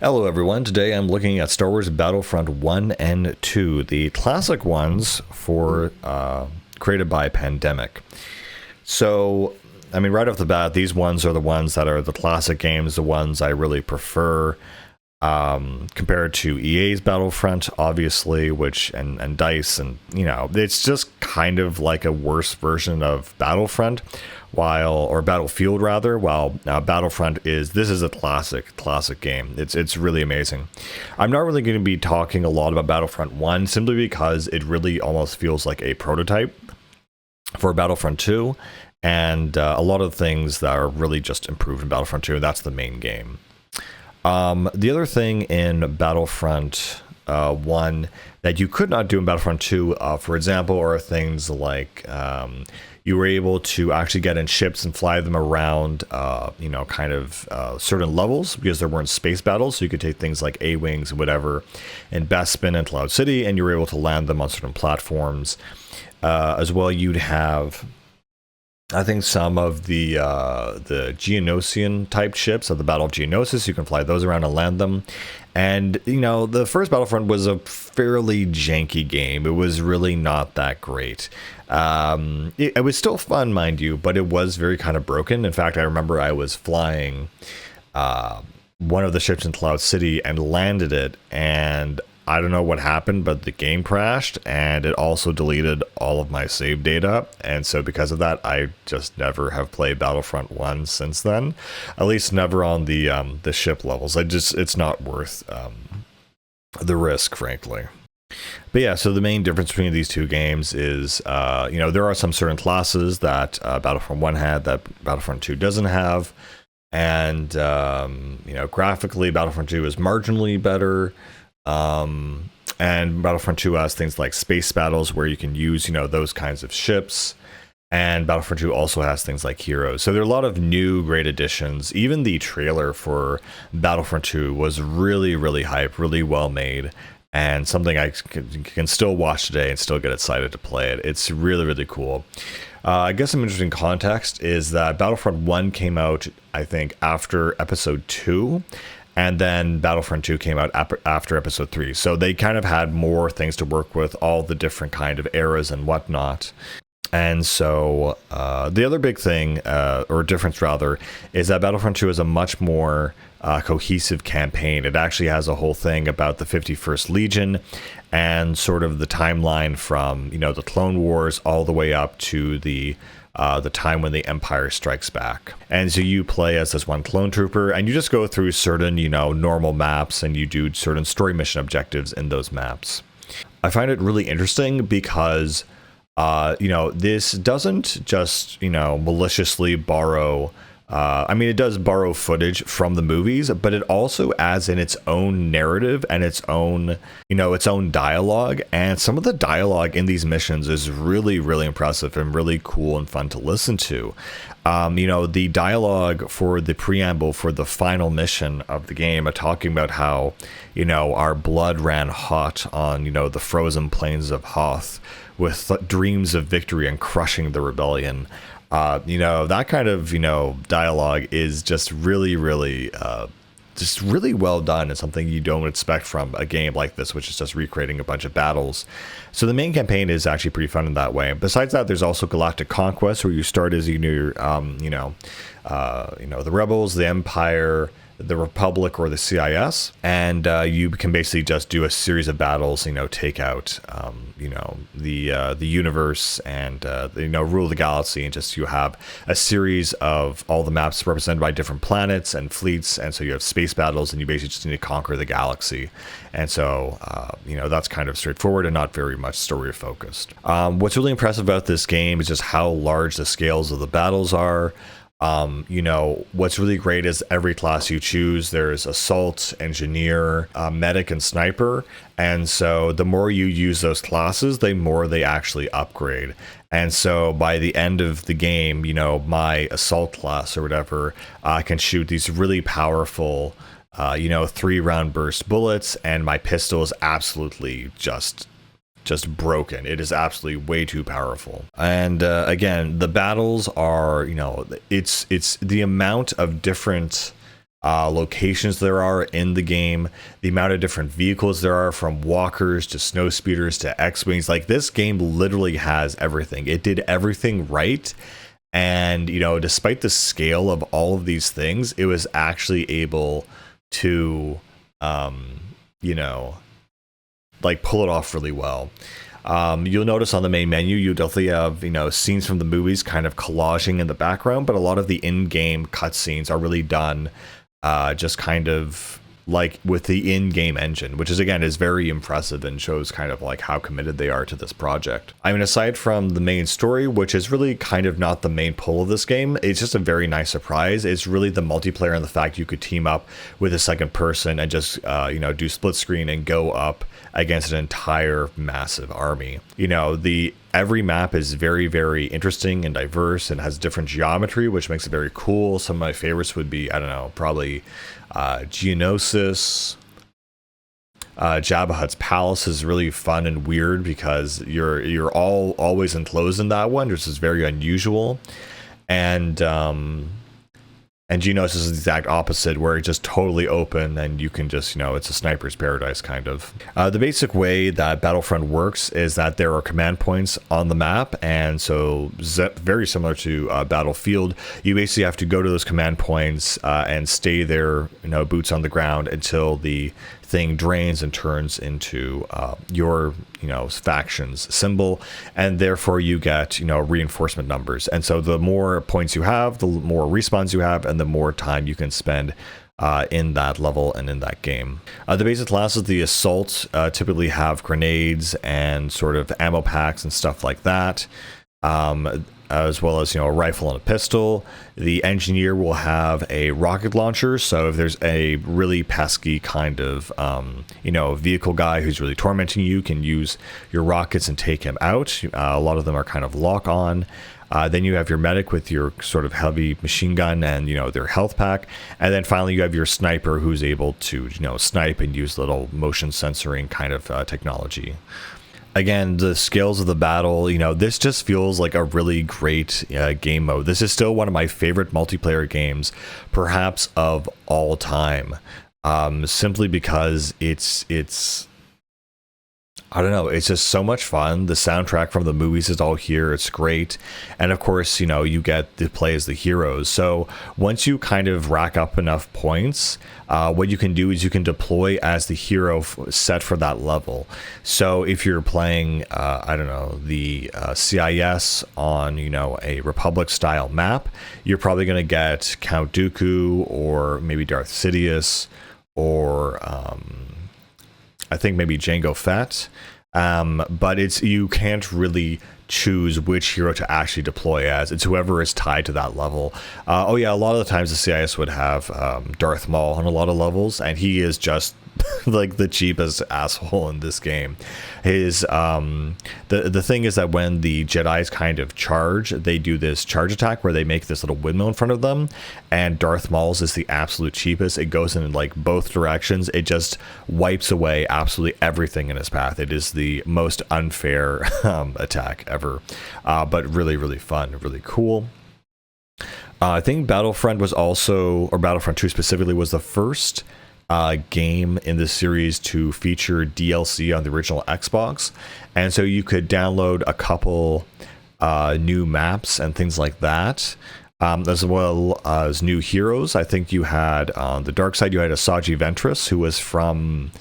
Hello everyone, today I'm looking at Star Wars Battlefront 1 and 2, the classic ones for created by Pandemic. So, I mean, right off the bat, these ones are the ones that are the classic games, the ones I really prefer, compared to EA's Battlefront, obviously, and DICE, and, you know, it's just kind of like a worse version of Battlefront, or Battlefield rather, while Battlefront this is a classic game. It's really amazing. I'm not really going to be talking a lot about Battlefront 1, simply because it really almost feels like a prototype for Battlefront 2, and a lot of things that are really just improved in Battlefront 2, and that's the main game. The other thing in Battlefront 1 that you could not do in Battlefront 2, for example, are things like you were able to actually get in ships and fly them around, certain levels, because there weren't space battles. So you could take things like A-Wings and whatever in Bespin and Cloud City, and you were able to land them on certain platforms. As well, you'd have, I think, some of the Geonosian type ships of the Battle of Geonosis. You can fly those around and land them. And, you know, the first Battlefront was a fairly janky game. It was really not that great. It was still fun, mind you, but it was very kind of broken. In fact, I remember I was flying one of the ships in Cloud City and landed it, and I don't know what happened, but the game crashed, and it also deleted all of my save data. And so because of that, I just never have played Battlefront 1 since then. At least never on the ship levels. It's not worth the risk, frankly. But yeah, so the main difference between these two games is, there are some certain classes that Battlefront 1 had that Battlefront 2 doesn't have. And, graphically, Battlefront 2 is marginally better. And Battlefront 2 has things like space battles where you can use, those kinds of ships. And Battlefront 2 also has things like heroes. So there are a lot of new great additions. Even the trailer for Battlefront 2 was really, really hype, really well made, and something I can still watch today and still get excited to play it. It's really, really cool. I guess some interesting context is that Battlefront 1 came out, I think, after Episode 2. And then Battlefront 2 came out after Episode 3. So they kind of had more things to work with, all the different kind of eras and whatnot. And so the other big thing, or difference rather, is that Battlefront 2 is a much more cohesive campaign. It actually has a whole thing about the 51st Legion and sort of the timeline from, the Clone Wars all the way up to the time when the Empire strikes back. And so you play as this one clone trooper, and you just go through certain, normal maps, and you do certain story mission objectives in those maps. I find it really interesting because, this doesn't just, maliciously borrow. It does borrow footage from the movies, but it also adds in its own narrative and its own dialogue. And some of the dialogue in these missions is really, really impressive and really cool and fun to listen to. The dialogue for the preamble for the final mission of the game are talking about how, our blood ran hot on, the frozen plains of Hoth with dreams of victory and crushing the rebellion. That kind of, dialogue is just really, really, really well done, and something you don't expect from a game like this, which is just recreating a bunch of battles. So the main campaign is actually pretty fun in that way. Besides that, there's also Galactic Conquest, where you start as the Rebels, the Empire, the Republic, or the CIS, and you can basically just do a series of battles, take out the universe and rule the galaxy, and just you have a series of all the maps represented by different planets and fleets, and so you have space battles, and you basically just need to conquer the galaxy. And so that's kind of straightforward and not very much story focused. What's really impressive about this game is just how large the scales of the battles are. What's really great is every class you choose, there's assault, engineer, medic, and sniper. And so the more you use those classes, the more they actually upgrade. And so by the end of the game, my assault class or whatever can shoot these really powerful, 3-round burst bullets, and my pistol is absolutely just broken. It is absolutely way too powerful. And again, the battles are, it's the amount of different locations there are in the game, the amount of different vehicles there are, from walkers to snow speeders to X-Wings. Like, this game literally has everything. It did everything right. And, you know, despite the scale of all of these things, it was actually able to, you know, like, pull it off really well. You'll notice on the main menu, you definitely have, you know, scenes from the movies kind of collaging in the background, but a lot of the in-game cutscenes are really done just kind of like with the in-game engine, which is, again, is very impressive and shows kind of like how committed they are to this project. I mean, aside from the main story, which is really kind of not the main pull of this game, it's just a very nice surprise. It's really the multiplayer and the fact you could team up with a second person and just, you know, do split screen and go up against an entire massive army. You know, every map is very, very interesting and diverse and has different geometry, which makes it very cool. Some of my favorites would be, I don't know, probably Geonosis. Jabba Hutt's palace is really fun and weird because you're always enclosed in that one, which is very unusual. And Geonosis is the exact opposite, where it's just totally open and you can just, you know, it's a sniper's paradise, kind of. The basic way that Battlefront works is that there are command points on the map, and so very similar to Battlefield, you basically have to go to those command points and stay there, you know, boots on the ground until the thing drains and turns into your, you know, faction's symbol, and therefore you get, you know, reinforcement numbers. And so the more points you have, the more respawns you have, and the more time you can spend in that level and in that game. The basic classes, the assault, typically have grenades and sort of ammo packs and stuff like that. As well as, you know, a rifle and a pistol. The engineer will have a rocket launcher, so if there's a really pesky kind of, you know, vehicle guy who's really tormenting you, can use your rockets and take him out. A lot of them are kind of lock-on. Then you have your medic with your sort of heavy machine gun and, you know, their health pack. And then finally you have your sniper who's able to, you know, snipe and use little motion censoring kind of technology. Again, the scales of the battle, you know, this just feels like a really great game mode. This is still one of my favorite multiplayer games, perhaps of all time, simply because it's I don't know, it's just so much fun. The soundtrack from the movies is all here. It's great. And of course, you know, you get to play as the heroes. So once you kind of rack up enough points, what you can do is you can deploy as the hero set for that level. So if you're playing, I don't know, the CIS on, you know, a Republic style map, you're probably going to get Count Dooku or maybe Darth Sidious or I think maybe Jango Fett, but you can't really choose which hero to actually deploy as. It's whoever is tied to that level. Oh yeah, a lot of the times the CIS would have Darth Maul on a lot of levels, and he is just like the cheapest asshole in this game. His the thing is that when the Jedis kind of charge, they do this charge attack where they make this little windmill in front of them, and Darth Maul's is the absolute cheapest. It goes in like both directions. It just wipes away absolutely everything in his path. It is the most unfair attack ever, but really, really fun, really cool. I think Battlefront was also, or Battlefront 2 specifically, was the first game in the series to feature DLC on the original Xbox, and so you could download a couple new maps and things like that, as well as new heroes. I think you had on the dark side, you had Asajj Ventress, who was from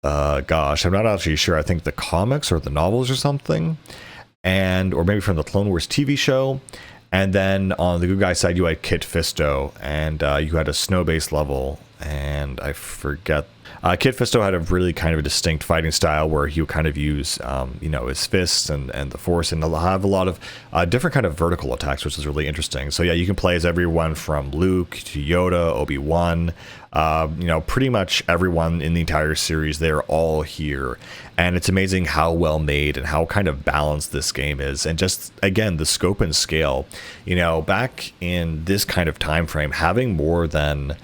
gosh, I'm not actually sure, I think the comics or the novels or something, or maybe from the Clone Wars TV show. And then on the good guy side, you had Kit Fisto, and you had a snow-based level, and I forget. Kit Fisto had a really kind of a distinct fighting style where he would kind of use, you know, his fists and the force, and have a lot of different kind of vertical attacks, which is really interesting. So yeah, you can play as everyone from Luke to Yoda, Obi-Wan, you know, pretty much everyone in the entire series. They're all here, and it's amazing how well made and how kind of balanced this game is, and just again the scope and scale. You know, back in this kind of time frame, having more than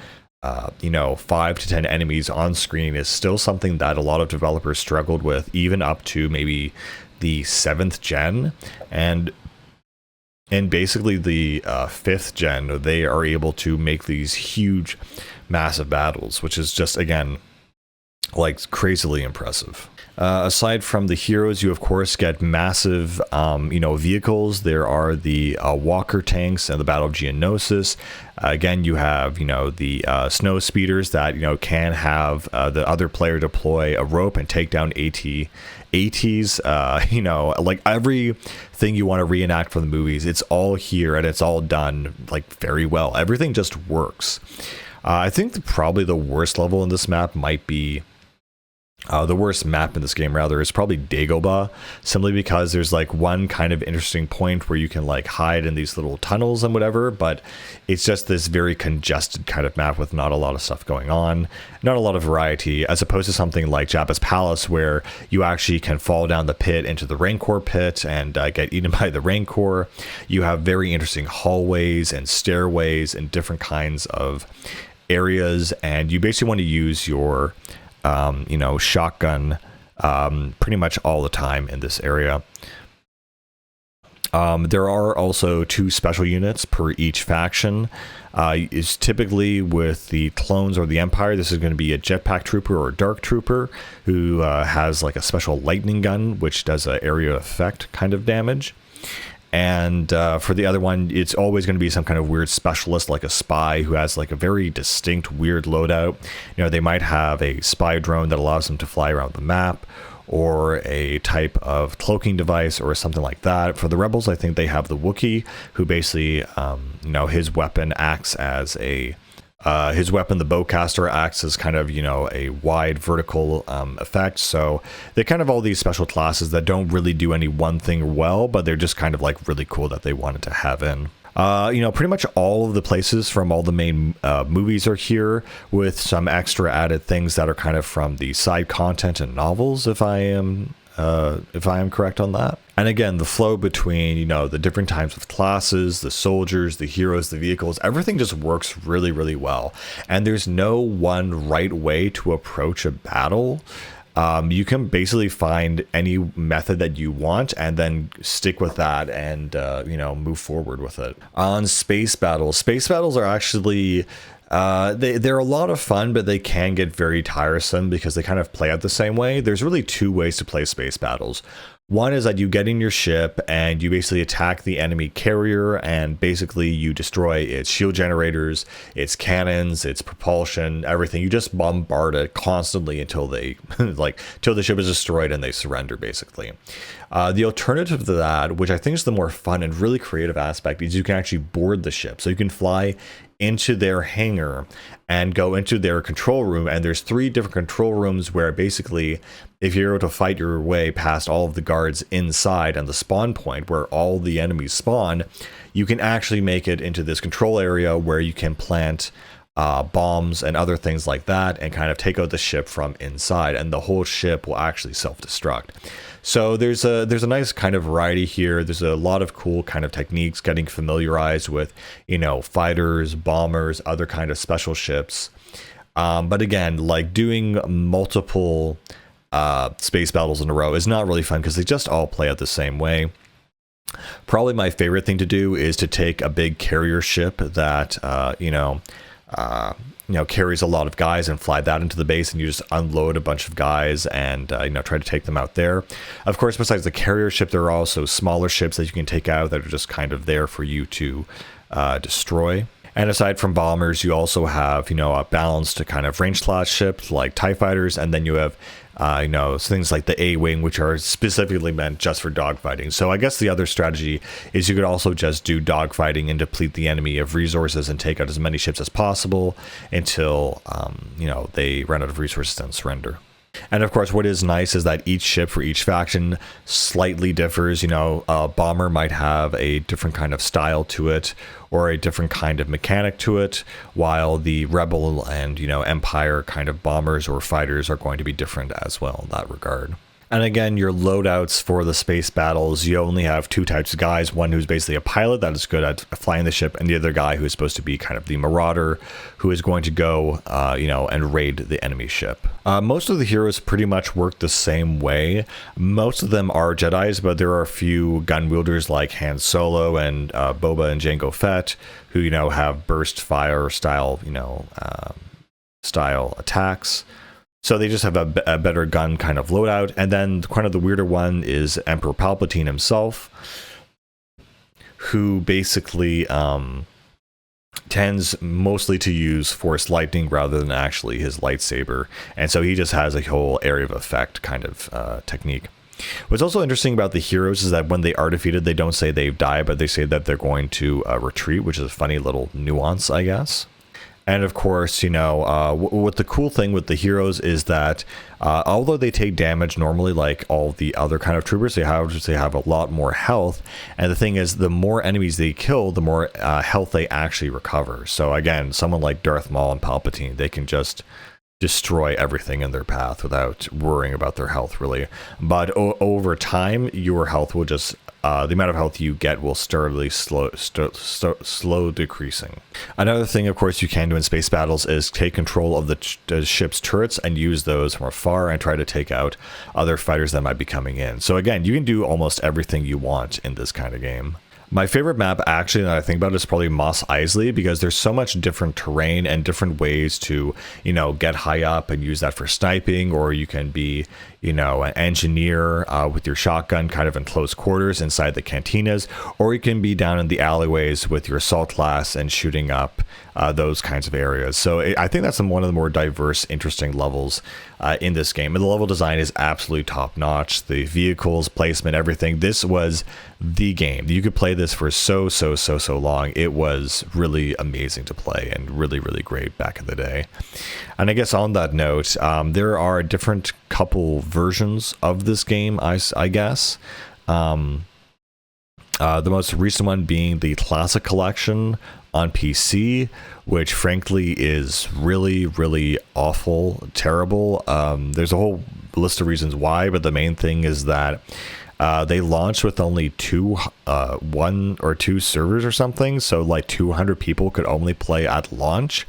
you know, 5 to 10 enemies on screen is still something that a lot of developers struggled with, even up to maybe the 7th gen. And in basically the 5th gen, they are able to make these huge, massive battles, which is just, again, like crazily impressive. Aside from the heroes, you of course get massive, vehicles. There are the walker tanks and the Battle of Geonosis. Again, you have, the snow speeders that, can have the other player deploy a rope and take down ATs. Like everything you want to reenact from the movies, it's all here and it's all done like very well. Everything just works. I think probably the worst level in this map might be the worst map in this game, rather, is probably Dagobah, simply because there's like one kind of interesting point where you can like hide in these little tunnels and whatever, but it's just this very congested kind of map with not a lot of stuff going on, not a lot of variety, as opposed to something like Jabba's Palace, where you actually can fall down the pit into the Rancor pit and get eaten by the Rancor. You have very interesting hallways and stairways and different kinds of areas, and you basically want to use your shotgun pretty much all the time in this area. There are also 2 special units per each faction. Is typically with the clones or the Empire, this is going to be a jetpack trooper or a dark trooper who has like a special lightning gun, which does an area effect kind of damage. And for the other one, it's always going to be some kind of weird specialist, like a spy who has like a very distinct weird loadout. They might have a spy drone that allows them to fly around the map, or a type of cloaking device or something like that. For the rebels, I think they have the Wookiee, who basically, his weapon acts as a his weapon, the bowcaster, acts as kind of, a wide vertical effect. So they're kind of all these special classes that don't really do any one thing well, but they're just kind of like really cool that they wanted to have in. Pretty much all of the places from all the main movies are here, with some extra added things that are kind of from the side content and novels, if I am correct on that. And again, the flow between, the different types of classes, the soldiers, the heroes, the vehicles, everything just works really, really well. And there's no one right way to approach a battle. You can basically find any method that you want and then stick with that and, move forward with it. On space battles are actually... they're a lot of fun, but they can get very tiresome because they kind of play out the same way. There's really 2 ways to play space battles. One is that you get in your ship and you basically attack the enemy carrier, and basically you destroy its shield generators, its cannons, its propulsion, everything. You just bombard it constantly until they till the ship is destroyed and they surrender, basically. The alternative to that, which I think is the more fun and really creative aspect, is you can actually board the ship. So you can fly into their hangar and go into their control room, and there's 3 different control rooms where basically, if you're able to fight your way past all of the guards inside and the spawn point where all the enemies spawn, you can actually make it into this control area where you can plant bombs and other things like that and kind of take out the ship from inside, and the whole ship will actually self-destruct. So there's a nice kind of variety here. There's a lot of cool kind of techniques, getting familiarized with, fighters, bombers, other kind of special ships. But again, like doing multiple space battles in a row is not really fun because they just all play out the same way. Probably my favorite thing to do is to take a big carrier ship that, carries a lot of guys and fly that into the base, and you just unload a bunch of guys and, try to take them out there. Of course, besides the carrier ship, there are also smaller ships that you can take out that are just kind of there for you to destroy. And aside from bombers, you also have, a balanced kind of range class ship like TIE fighters, and then you have things like the A-Wing, which are specifically meant just for dogfighting. So I guess the other strategy is you could also just do dogfighting and deplete the enemy of resources and take out as many ships as possible until, they run out of resources and surrender. And of course, what is nice is that each ship for each faction slightly differs. A bomber might have a different kind of style to it or a different kind of mechanic to it, while the Rebel and, Empire kind of bombers or fighters are going to be different as well in that regard. And again, your loadouts for the space battles, you only have two types of guys. One who's basically a pilot that is good at flying the ship, and the other guy who is supposed to be kind of the marauder who is going to go, and raid the enemy ship. Most of the heroes pretty much work the same way. Most of them are Jedis, but there are a few gun wielders like Han Solo and Boba and Jango Fett who, have burst fire style, style attacks. So they just have a better gun kind of loadout. And then kind of the weirder one is Emperor Palpatine himself, who basically tends mostly to use Force Lightning rather than actually his lightsaber. And so he just has a whole area of effect kind of technique. What's also interesting about the heroes is that when they are defeated, they don't say they've died, but they say that they're going to retreat, which is a funny little nuance, I guess. And of course, what the cool thing with the heroes is that although they take damage normally like all the other kind of troopers, they have a lot more health. And the thing is, the more enemies they kill, the more health they actually recover. So again, someone like Darth Maul and Palpatine, they can just destroy everything in their path without worrying about their health, really. But over time, your health will just the amount of health you get will sturdily slow decreasing. Another thing, of course, you can do in space battles is take control of the ship's turrets and use those from afar and try to take out other fighters that might be coming in. So again, you can do almost everything you want in this kind of game. My favorite map, actually, that I think about, is probably Mos Eisley, because there's so much different terrain and different ways to, get high up and use that for sniping, or you can be, an engineer with your shotgun kind of in close quarters inside the cantinas, or you can be down in the alleyways with your assault class and shooting up those kinds of areas. So I think that's one of the more diverse, interesting levels in this game. And the level design is absolutely top notch. The vehicles, placement, everything. This was the game. You could play this for so long. It was really amazing to play and really, really great back in the day. And I guess on that note, there are a different couple versions of this game, I guess. The most recent one being the Classic Collection on PC, which frankly is really, really awful, terrible. There's a whole list of reasons why, but the main thing is that they launched with only one or two servers or something, so like 200 people could only play at launch,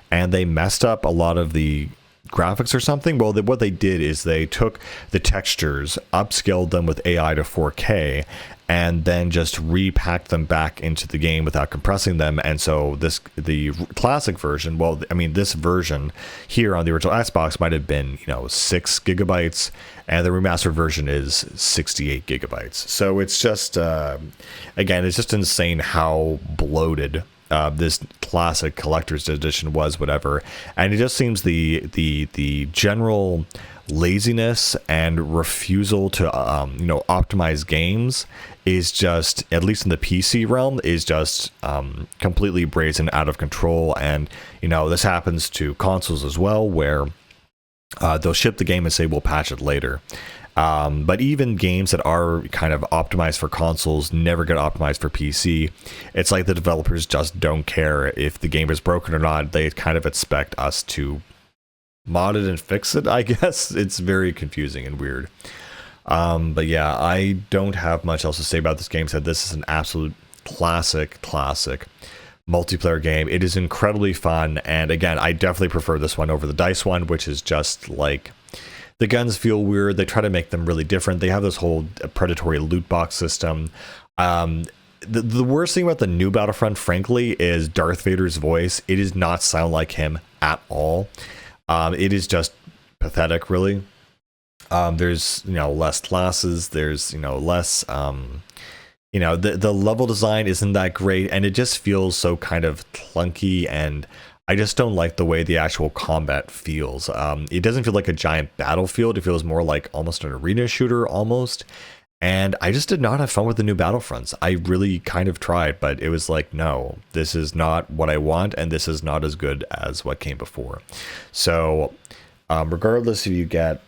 and they messed up a lot of the graphics or something. Well, what they did is they took the textures, upscaled them with AI to 4K, and then just repacked them back into the game without compressing them. And so the classic version, this version here on the original Xbox might have been 6 gigabytes, and the remastered version is 68 gigabytes. So it's just again, it's just insane how bloated this classic collector's edition was, whatever. And it just seems the general laziness and refusal to optimize games is just, at least in the PC realm, is just completely brazen, out of control. And this happens to consoles as well, where they'll ship the game and say we'll patch it later. But even games that are kind of optimized for consoles never get optimized for PC. It's like the developers just don't care if the game is broken or not. They kind of expect us to mod it and fix it, I guess. It's very confusing and weird. But yeah, I don't have much else to say about this game, except this is an absolute classic multiplayer game. It is incredibly fun, and again, I definitely prefer this one over the DICE one, which is just like, the guns feel weird. They try to make them really different. They have this whole predatory loot box system. The worst thing about the new Battlefront, frankly, is Darth Vader's voice. It does not sound like him at all. It is just pathetic, really. There's less classes. There's less the level design isn't that great, and it just feels so kind of clunky, and I just don't like the way the actual combat feels. It doesn't feel like a giant battlefield. It feels more like almost an arena shooter almost. And I just did not have fun with the new Battlefronts. I really kind of tried, but it was like, no, this is not what I want, and this is not as good as what came before. So regardless if you get,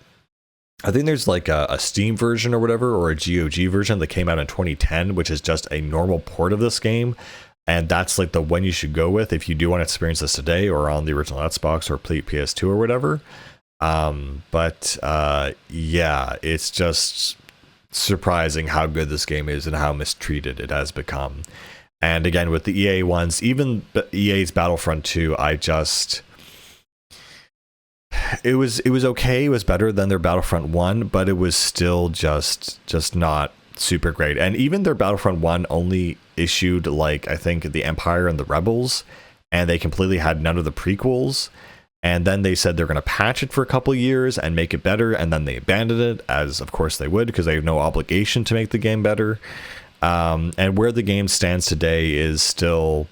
I think there's like a Steam version or whatever, or a GOG version that came out in 2010, which is just a normal port of this game. And that's like the one you should go with if you do want to experience this today or on the original Xbox or PS2 or whatever. Yeah, it's just surprising how good this game is and how mistreated it has become. And again, with the EA ones, even EA's Battlefront 2, it was okay. It was better than their Battlefront 1, but it was still just not super great. And even their Battlefront 1 only issued, like, I think the Empire and the Rebels, and they completely had none of the prequels. And then they said they're going to patch it for a couple of years and make it better, and then they abandoned it, as of course they would, because they have no obligation to make the game better. And where the game stands today is still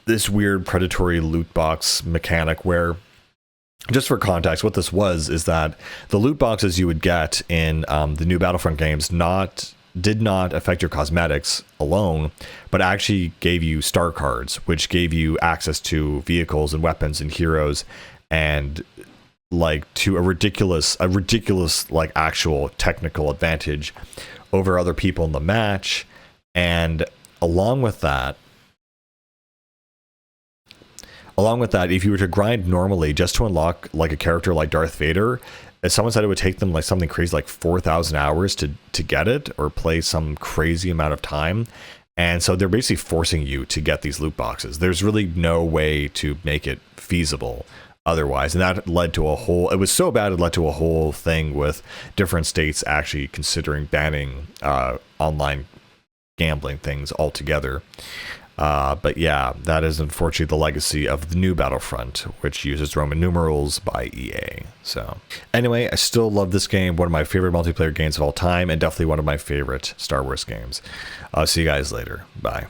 this weird predatory loot box mechanic where, just for context, what this was is that the loot boxes you would get in the new Battlefront games did not affect your cosmetics alone, but actually gave you star cards, which gave you access to vehicles and weapons and heroes, and like to a ridiculous like actual technical advantage over other people in the match. And along with that, if you were to grind normally just to unlock like a character like Darth Vader, as someone said, it would take them like something crazy like 4,000 hours to get it, or play some crazy amount of time. And so they're basically forcing you to get these loot boxes. There's really no way to make it feasible otherwise. And that led to it was so bad, it led to a whole thing with different states actually considering banning online gambling things altogether. But yeah, that is unfortunately the legacy of the new Battlefront, which uses Roman numerals by EA. So anyway, I still love this game. One of my favorite multiplayer games of all time, and definitely one of my favorite Star Wars games. I'll see you guys later. Bye.